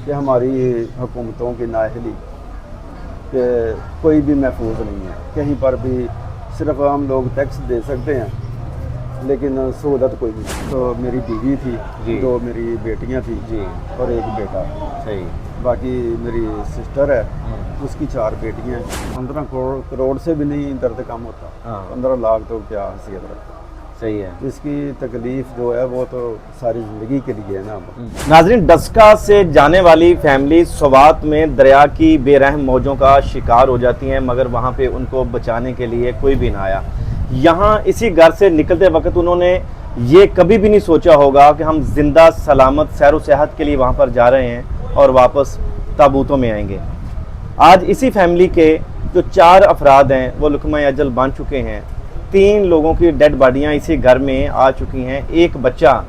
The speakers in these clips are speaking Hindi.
कि हमारी हुकूमतों की नाअहली कि कोई भी महफूज नहीं है कहीं पर भी। सिर्फ हम लोग टैक्स दे सकते हैं लेकिन सहूलत कोई नहीं। तो मेरी बीवी थी, जी। 2 मेरी बेटियां थी जी। और 1 बेटा। सही। बाकी मेरी सिस्टर है, उसकी 4 बेटियां हैं। 15 करोड़ से भी नहीं दर्द कम होता। हाँ। 15 लाख तो क्या हैसियत रखता। सही है। इसकी तकलीफ़ जो है वो तो सारी ज़िंदगी के लिए है ना। नाजरीन, डस्का से जाने वाली फैमिली स्वात में दरिया की बेरहम मौजों का शिकार हो जाती हैं, मगर वहाँ पे उनको बचाने के लिए कोई भी ना आया। यहाँ इसी घर से निकलते वक्त उन्होंने ये कभी भी नहीं सोचा होगा कि हम जिंदा सलामत सैर व सेहत के लिए वहाँ पर जा रहे हैं और वापस ताबूतों में आएंगे। आज इसी फैमिली के जो 4 अफराद हैं वो लुकमा अजल बन चुके हैं। 3 लोगों की डेड बॉडियाँ इसी घर में आ चुकी हैं। एक बच्चा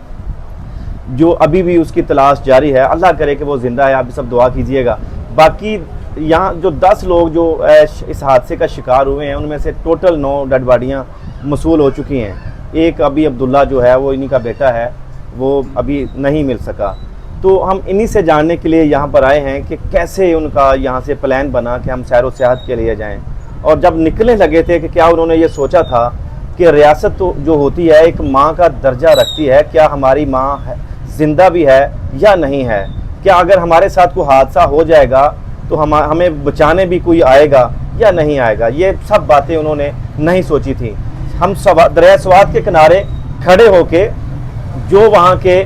जो अभी भी उसकी तलाश जारी है, अल्लाह करे कि वो ज़िंदा है। आप भी सब दुआ कीजिएगा। बाकी यहाँ जो 10 लोग जो इस हादसे का शिकार हुए हैं उनमें से टोटल 9 डेड बॉडियाँ मसूल हो चुकी हैं। एक अभी अब्दुल्ला जो है वो इन्हीं का बेटा है, वो अभी नहीं मिल सका। तो हम इन्हीं से जानने के लिए यहाँ पर आए हैं कि कैसे उनका यहाँ से प्लान बना कि हम सैर व सेहत के लिए जाएँ। और जब निकलने लगे थे कि क्या उन्होंने ये सोचा था कि रियासत तो जो होती है एक माँ का दर्जा रखती है, क्या हमारी माँ ज़िंदा भी है या नहीं है, क्या अगर हमारे साथ कोई हादसा हो जाएगा तो हमें बचाने भी कोई आएगा या नहीं आएगा। ये सब बातें उन्होंने नहीं सोची थी। हम दरिया स्वात के किनारे खड़े होके जो वहाँ के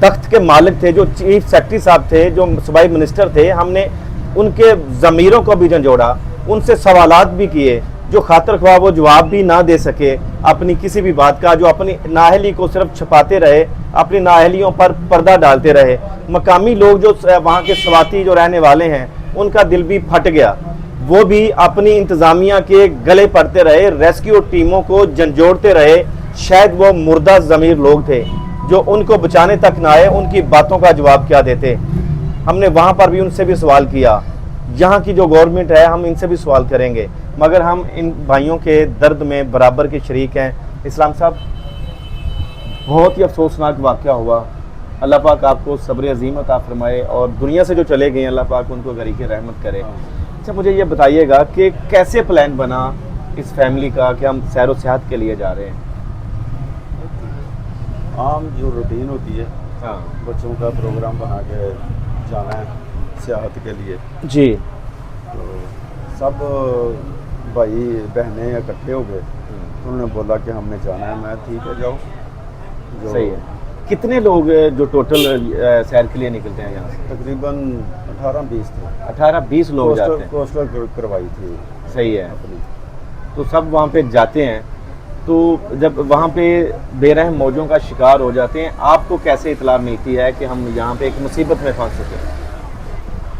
तख्त के मालिक थे, जो चीफ सेक्रेटरी साहब थे, जो सूबाई मिनिस्टर थे, हमने उनके ज़मीरों को भी झंझोड़ा, उनसे सवालात भी किए। जो खातर ख्वाह वो जवाब भी ना दे सके अपनी किसी भी बात का, जो अपनी नाअहली को सिर्फ छुपाते रहे, अपनी नाअहलियों पर पर्दा डालते रहे। मकामी लोग जो वहाँ के स्वाती जो रहने वाले हैं उनका दिल भी फट गया। वो भी अपनी इंतज़ामिया के गले पड़ते रहे, रेस्क्यू टीमों को झंझोड़ते रहे। शायद वो मुर्दा ज़मीर लोग थे जो उनको बचाने तक ना आए, उनकी बातों का जवाब क्या देते। हमने वहाँ पर भी उनसे भी सवाल किया। यहाँ की जो गवर्नमेंट है हम इनसे भी सवाल करेंगे, मगर हम इन भाइयों के दर्द में बराबर के शरीक हैं। इस्लाम साहब, बहुत ही अफसोसनाक वाक़या हुआ। अल्लाह पाक आपको सब्र अज़ीम अता फरमाए और दुनिया से जो चले गए अल्लाह पाक उनको गरीक़ रहमत करे। अच्छा, मुझे ये बताइएगा कि कैसे प्लान बना इस फैमिली का कि हम सैर व सेहत के लिए जा रहे हैं। आम जो रूटीन होती है, हाँ बच्चों का प्रोग्राम बना के जाना है सियाहत के लिए। जी। तो सब भाई बहनें इकट्ठे हो गए, उन्होंने बोला कि हमने जाना है। मैं ठीक है जाओ। जो सही है। कितने लोग जो टोटल सैर के लिए निकलते हैं यहाँ से? तकरीबन 18-20 थे। 18-20 लोग जाते हैं। कोस्टल करवाई थी। सही है। अपनी। तो सब वहाँ पे जाते हैं। तो जब वहाँ पे बेरहम मौजों का शिकार हो जाते हैं, आपको कैसे इतला मिलती है कि हम यहाँ पे एक मुसीबत में फंस चुके हैं?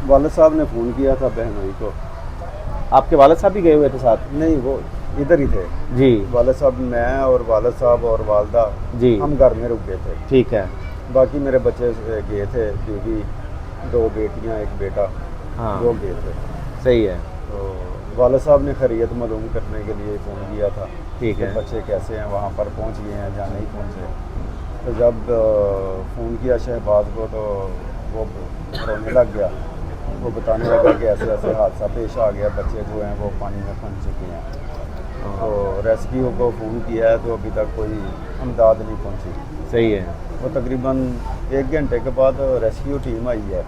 वालिद साहब ने फ़ोन किया था बहनोई को। आपके वालिद साहब भी गए हुए थे साथ? नहीं, वो इधर ही थे जी। वालिद साहब, मैं और वालिद साहब और वालदा जी। हम घर में रुक गए थे। ठीक है। बाकी मेरे बच्चे गए थे, बीवी, 2 बेटियां, 1 बेटा। हाँ, वो गए थे। सही है। तो वालिद साहब ने खैरियत मालूम करने के लिए फ़ोन किया था। ठीक है। बच्चे कैसे हैं, वहाँ पर पहुँच गए हैं या नहीं पहुँचे। तो जब फ़ोन किया शहबाज को तो वो रोने लग गया। वो बताने लगा कि ऐसे ऐसे हादसा पेश आ गया, बच्चे जो हैं वो पानी में फंस चुके हैं। तो रेस्क्यू को फ़ोन किया है तो अभी तक कोई इमदाद नहीं पहुँची। सही है। वो तकरीबन 1 घंटे के बाद रेस्क्यू टीम आई है,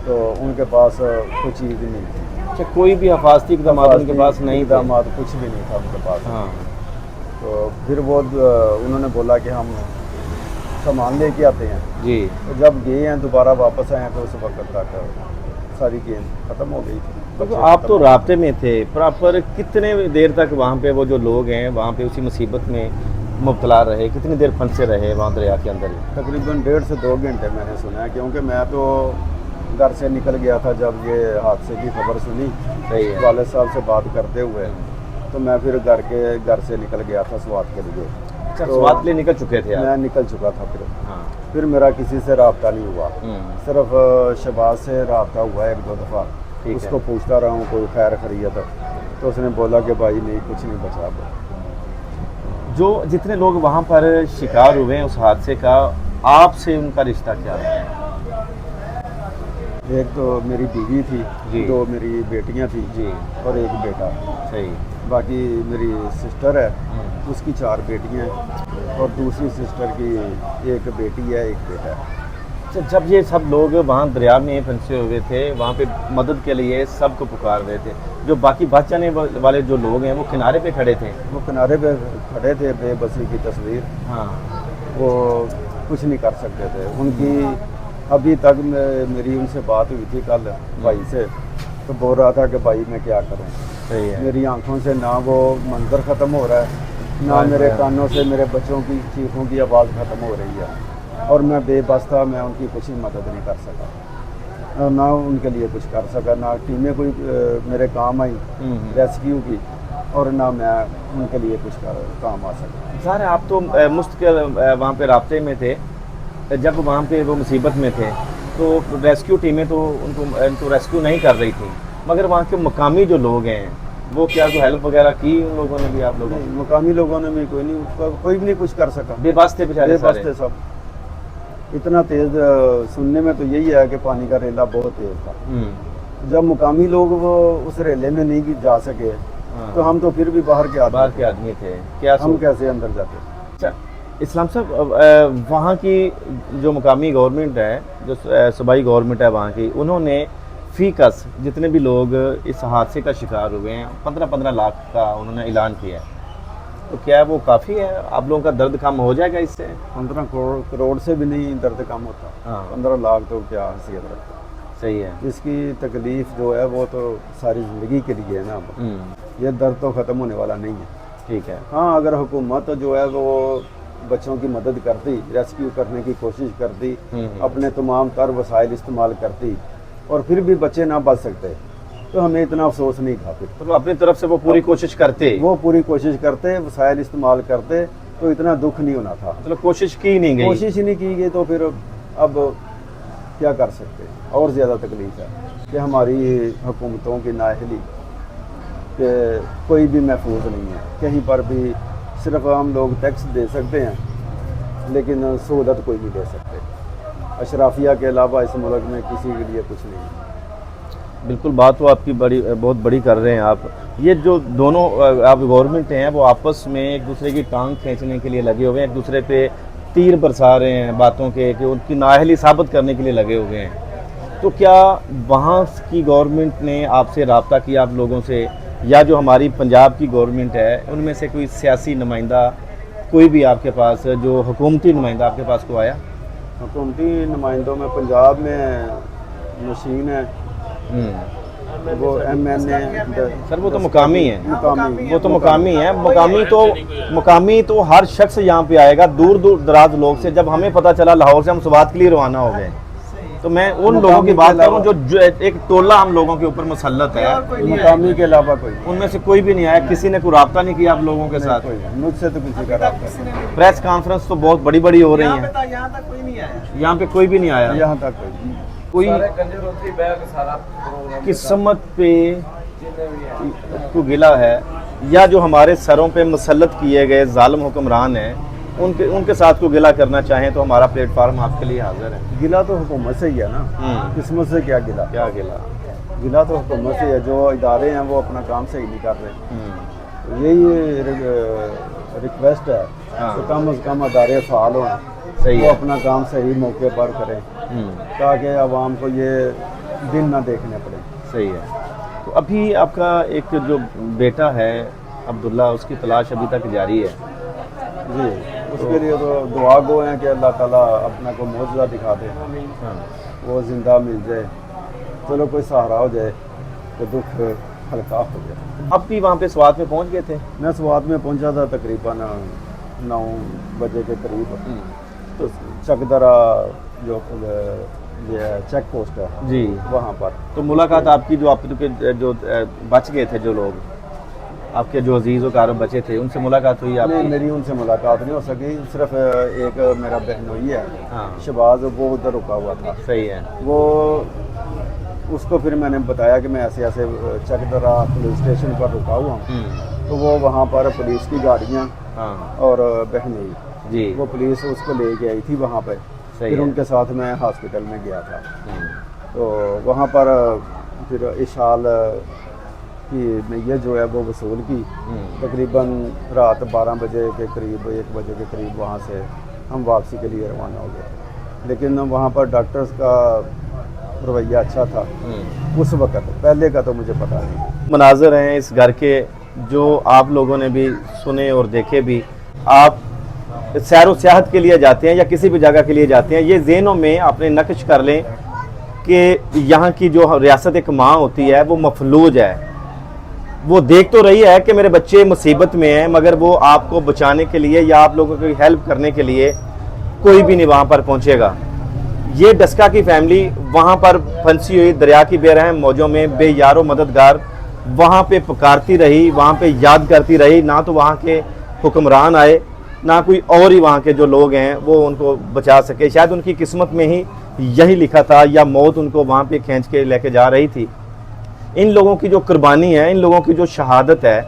तो उनके पास कुछ चीज़ नहीं थी। अच्छा, कोई भी हिफाजती इक़दाम उनके पास नहीं था? इक़दाम कुछ भी नहीं था उनके पास। हाँ। तो फिर वो उन्होंने बोला कि हम सामान लेके आते हैं। जी। तो जब गए हैं दोबारा वापस आए हैं तो उस वक्त तक सारी गेम ख़त्म हो गई थी। तो आप तो राब्ते में थे प्रॉपर, कितने देर तक वहाँ पे वो जो लोग हैं वहाँ पे उसी मुसीबत में मुब्तला रहे? कितनी देर फंसे रहे वहाँ दरिया के अंदर? तकरीबन 1.5 से 2 घंटे मैंने सुना है, क्योंकि मैं तो घर से निकल गया था जब ये हादसे की खबर सुनी। सही है। वालिद साहब से बात करते हुए तो मैं फिर घर से निकल गया था स्वात के लिए। अच्छा, तो स्वात के लिए निकल चुके थे आप? मैं निकल चुका था। हाँ। फिर मेरा किसी से रब्ता नहीं हुआ, सिर्फ शहबाज से रब्ता हुआ 1-2 दफ़ा। उसको पूछता रहा हूँ कोई खैर खैरियत, तो उसने बोला कि भाई नहीं, कुछ नहीं बचा। जो जितने लोग वहाँ पर शिकार हुए हैं उस हादसे का, आपसे उनका रिश्ता क्या है? एक तो मेरी बीवी थी, जी। 2 मेरी बेटियां थी जी। और एक बेटा। सही। बाकी मेरी सिस्टर है, उसकी 4 बेटियां हैं और दूसरी सिस्टर की एक बेटी है, एक बेटा है। अच्छा, जब ये सब लोग वहाँ दरिया में फंसे हुए थे, वहाँ पे मदद के लिए सबको पुकार रहे थे, जो बाकी बच जाने वाले जो लोग हैं वो किनारे पे खड़े थे। वो किनारे पे खड़े थे, बेबसी की तस्वीर, हाँ। वो कुछ नहीं कर सकते थे। उनकी अभी तक मेरी उनसे बात हुई थी कल भाई से, तो बोल रहा था कि भाई मैं क्या करूं। सही है। मेरी आंखों से ना वो मंजर ख़त्म हो रहा है, ना मेरे कानों से मेरे बच्चों की चीखों की आवाज़ ख़त्म हो रही है, और मैं बेबस था, मैं उनकी कुछ मदद नहीं कर सका और ना उनके लिए कुछ कर सका। ना टीमें कोई मेरे काम आई रेस्क्यू की, और ना मैं उनके लिए कुछ काम आ सका। सर आप तो मुस्तकिल वहाँ पे राब्ते में थे, जब वहाँ पे वो मुसीबत में थे तो रेस्क्यू टीमें तो उनको रेस्क्यू नहीं कर रही थी, मगर वहाँ के मकामी जो लोग हैं वो क्या कोई हेल्प वगैरह की उन लोगों ने भी? आप लोगों ने? मुकामी लोगों ने भी कोई भी नहीं कुछ कर सका, बेबस थे बेचारे बेबस सारे। थे सब। इतना तेज़ सुनने में तो यही है कि पानी का रेला बहुत तेज़ था। जब मुकामी लोग वो उस रेले में नहीं जा सके, तो हम तो फिर भी बाहर के आदमी थे, क्या हम कैसे अंदर जाते। अच्छा इस्लाम साहब, वहाँ की जो मुकामी गवर्नमेंट है, जो सूबाई गवर्नमेंट है वहाँ की, उन्होंने फीकस जितने भी लोग इस हादसे का शिकार हुए हैं 15-15 लाख का उन्होंने ऐलान किया है, तो क्या वो काफ़ी है? आप लोगों का दर्द कम हो जाएगा इससे? 15 करोड़ से भी नहीं दर्द कम होता। हाँ। 15 लाख तो क्या हैसियत रखता। सही है। इसकी तकलीफ़ जो है वो तो सारी ज़िंदगी के लिए है ना, ये दर्द तो ख़त्म होने वाला नहीं है। ठीक है। हाँ, अगर हुकूमत जो है वो बच्चों की मदद करती, रेस्क्यू करने की कोशिश करती, अपने तमाम तर वसाइल इस्तेमाल करती, और फिर भी बच्चे ना बच सकते, तो हमें इतना अफसोस नहीं था। फिर तो अपनी तरफ से वो पूरी कोशिश करते, वसाइल इस्तेमाल करते, तो इतना दुख नहीं होना था। मतलब कोशिश की नहीं गई। कोशिश ही नहीं की गई, तो फिर अब क्या कर सकते। और ज़्यादा तकलीफ है कि हमारी हुकूमतों की नाअहली कि कोई भी महफूज नहीं है कहीं पर भी। सिर्फ हम लोग टैक्स दे सकते हैं, लेकिन सहूलत कोई नहीं दे सकते। अशराफिया के अलावा इस मुल्क में किसी के लिए कुछ नहीं है। बिल्कुल, बात तो आपकी बहुत बड़ी कर रहे हैं आप। ये जो दोनों आप गवर्नमेंट हैं वो आपस में एक दूसरे की टांग खींचने के लिए लगे हुए हैं, एक दूसरे पे तीर बरसा रहे हैं बातों के, कि उनकी नाअहली साबित करने के लिए लगे हुए हैं। तो क्या वहाँ की गवर्नमेंट ने आपसे रब्ता किया, आप लोगों से, या जो हमारी पंजाब की गवर्नमेंट है उनमें से कोई सियासी नुमाइंदा, कोई भी आपके पास जो हुकूमती नुमाइंदा आपके पास को आया? हुकूमती नुमाइंदों में पंजाब में मशीन है, वो MNA। सर वो तो मुकामी है, मुकामी वो तो मुकामी है। मुकामी तो हर शख्स यहाँ पे आएगा, दूर दूर दराज लोग से। जब हमें पता चला लाहौर से हम सुबात के लिए रवाना हो गए, तो मैं उन लोगों की बात कर रहा हूँ जो एक टोला हम लोगों के ऊपर मुसल्लत है। मुकामी के अलावा कोई, उनमें से कोई भी नहीं आया, किसी ने कोई रब्ता नहीं किया आप लोगों के साथ? मुझसे तो किसी का रब्ता नहीं। प्रेस कॉन्फ्रेंस तो बहुत बड़ी बड़ी हो रही है, यहाँ तक कोई नहीं आया, यहाँ पे कोई भी नहीं आया। यहाँ तक कोई किस्मत पे को गिला है, या जो हमारे सरों पे मुसल्लत किए गए जालिम हुक्मरान हैं उनके साथ को गिला करना चाहें तो हमारा प्लेटफार्म आपके लिए हाजिर है। गिला तो हुकूमत से ही है ना, किस्मत से क्या गिला। क्या गिला? गिला तो हुकूमत से है। जो इदारे हैं वो अपना काम सही नहीं कर रहे। यही रिक्वेस्ट है कि कम से कम अदारे फ़ाल हों, सही वो है। अपना काम सही मौके पर करें, ताकि आवाम को ये दिन ना देखने पड़े। सही है। तो अभी आपका एक जो बेटा है अब्दुल्ला, उसकी तलाश अभी तक जारी है जी। उसके लिए तो दुआ गो हैं कि अल्लाह ताला अपना को मौजूदा दिखा दे, वो ज़िंदा मिल जाए, चलो कोई सहारा हो जाए, तो दुख हल्का हो जाए। आप भी वहाँ पे स्वात में पहुँच गए थे? मैं स्वात में पहुंचा था तकरीबन 9 बजे के करीब। तो चकदरा जो ये चेक पोस्ट है जी, वहाँ पर तो मुलाकात आपकी जो आपके जो बच गए थे, जो लोग आपके जो अजीज़ व कारब बचे थे, उनसे मुलाकात हुई आपकी? नहीं, मेरी उनसे मुलाकात नहीं हो सकी। सिर्फ एक मेरा बहनोई है, हाँ। शबाज, वो उधर रुका हुआ था। सही है। वो उसको फिर मैंने बताया कि मैं ऐसे ऐसे चकदरा पुलिस स्टेशन पर रुका हुआ हूँ, तो वो वहाँ पर पुलिस की गाड़ियाँ और बहनोई जी, वो पुलिस उसको ले के आई थी वहाँ पर। फिर उनके साथ मैं हॉस्पिटल में गया था। तो वहाँ पर फिर इशाल की मैयत जो है वो वसूल की। तकरीबन रात 12 बजे के करीब, 1 बजे के करीब वहाँ से हम वापसी के लिए रवाना हो गए। लेकिन वहाँ पर डॉक्टर्स का रवैया अच्छा था उस वक़्त, पहले का तो मुझे पता नहीं। मनाज़र हैं इस घर के जो आप लोगों ने भी सुने और देखे भी। आप सैर व सियाहत के लिए जाते हैं या किसी भी जगह के लिए जाते हैं, ये ज़हनों में अपने नक्श कर लें कि यहाँ की जो रियासत एक माँ होती है वो मफलूज है। वो देख तो रही है कि मेरे बच्चे मुसीबत में हैं, मगर वो आपको बचाने के लिए या आप लोगों की हेल्प करने के लिए कोई भी नहीं वहाँ पर पहुँचेगा। ये डस्का की फैमिली वहाँ पर फंसी हुई दरिया की बेरहम मौजों में बेयारो मददगार वहाँ पे पुकारती रही, वहाँ पे याद करती रही। ना तो वहाँ के हुक्मरान आए, ना कोई और ही वहाँ के जो लोग हैं वो उनको बचा सके। शायद उनकी किस्मत में ही यही लिखा था या मौत उनको वहाँ पे खींच के लेके जा रही थी। इन लोगों की जो कुर्बानी है, इन लोगों की जो शहादत है,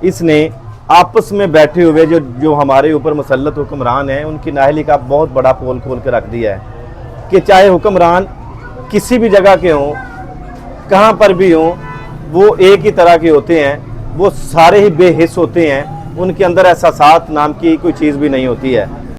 इसने आपस में बैठे हुए जो हमारे ऊपर मुसल्लत हुक्मरान हैं उनकी नाअहली का बहुत बड़ा पोल खोल के रख दिया है कि चाहे हुक्मरान किसी भी जगह के हों, कहाँ पर भी हों, वो एक ही तरह के होते हैं। वो सारे ही बेहिस होते हैं, उनके अंदर एहसासात नाम की कोई चीज़ भी नहीं होती है।